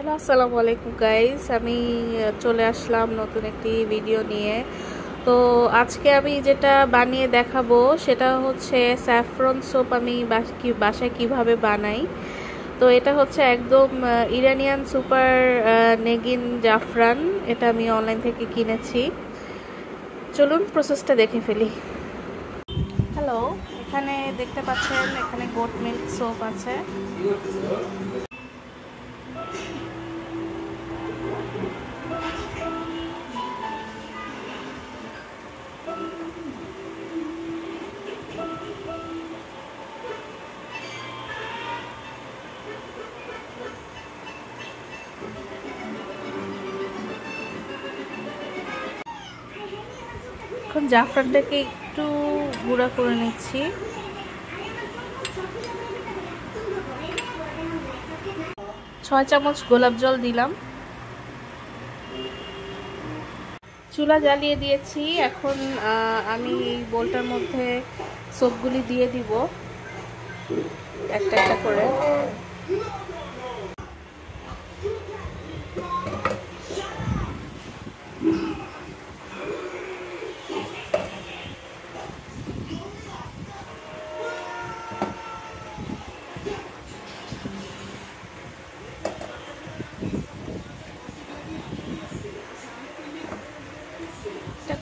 Hello, আসসালামু আলাইকুম guys. আমি চলে আসলাম নতুন একটি ভিডিও নিয়ে। তো আজকে আমি যেটা বানিয়ে দেখাবো সেটা হচ্ছে স্যাফরন সোপ। আমি বাসায় কিভাবে বানাই। তো এটা হচ্ছে একদম ইরানিয়ান সুপার নেগিন জাফরান। এটা আমি অনলাইন থেকে কিনেছি। চলুন প্রসেসটা দেখে ফেলি। হ্যালো, এখানে দেখতে পাচ্ছেন এখানে গোট মিল্ক সোপ আছে। এখন জাফরানটাকে একটু গুঁড়া করে নিচ্ছি। 6 চামচ গোলাপ জল দিলাম। চুলা জ্বালিয়ে দিয়েছি। এখন আমি এই বোলটার মধ্যে সোপগুলি দিয়ে দিব একটা একটা করে।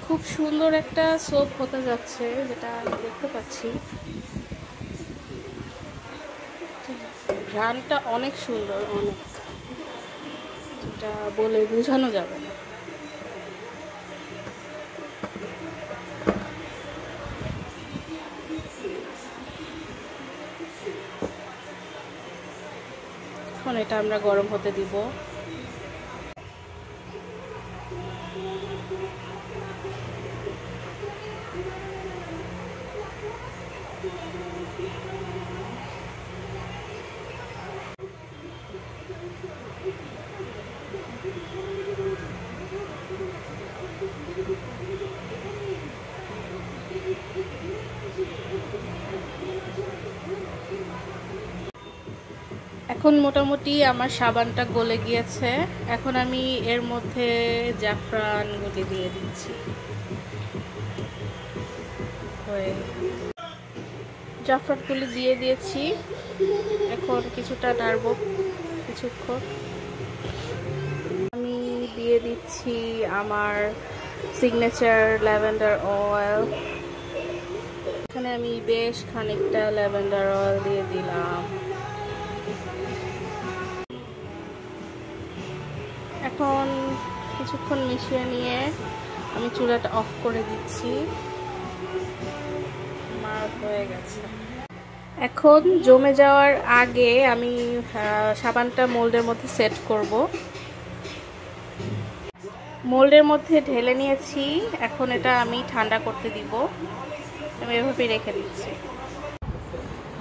খুব সুন্দর একটা সোপ হতে যাচ্ছে, যেটা আমি দেখতে পাচ্ছি। ঘ্রাণটা অনেক সুন্দর, অনেক, যেটা বলে বোঝানো যাবে না। এখন এটা আমরা গরম হতে দিব। এখন মোটামুটি আমার সাবানটা গলে গিয়েছে। এখন আমি এর মধ্যে জাফরানগুলি দিয়ে দিচ্ছি। জাফরানগুলি দিয়ে দিয়েছি। এখন কিছুটা নাড়ব কিছুক্ষণ। আমি দিয়ে দিচ্ছি আমার সিগনেচার ল্যাভেন্ডার অয়েল। এখানে আমি বেশ খানিকটা ল্যাভেন্ডার অয়েল দিয়ে দিলাম। এখন কিছুক্ষণ মিশিয়ে নিয়ে আমি চুলাটা অফ করে দিচ্ছি। আমার হয়ে গেছে। এখন জমে যাওয়ার আগে আমি সাবানটা মোল্ডের মধ্যে সেট করব। মোল্ডের মধ্যে ঢেলে নিয়েছি। এখন এটা আমি ঠান্ডা করতে দিব। আমি এভাবেই রেখে দিচ্ছি।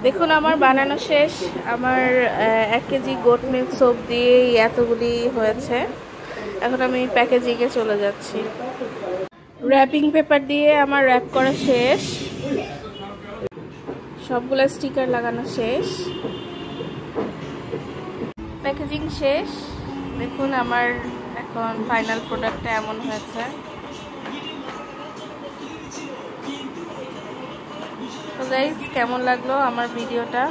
দেখুন আমার বানানো শেষ। আমার 1 কেজি গোট মিল্ক সোপ দিয়ে এতগুলি হয়েছে। এখন আমি প্যাকেজিংয়ে চলে যাচ্ছি। র্যাপিং পেপার দিয়ে আমার র্যাপ করা শেষ। সবগুলো স্টিকার লাগানো শেষ। প্যাকেজিং শেষ। দেখুন আমার এখন ফাইনাল প্রোডাক্টটা এমন হয়েছে। তো গাইস, কেমন লাগলো আমার ভিডিওটা?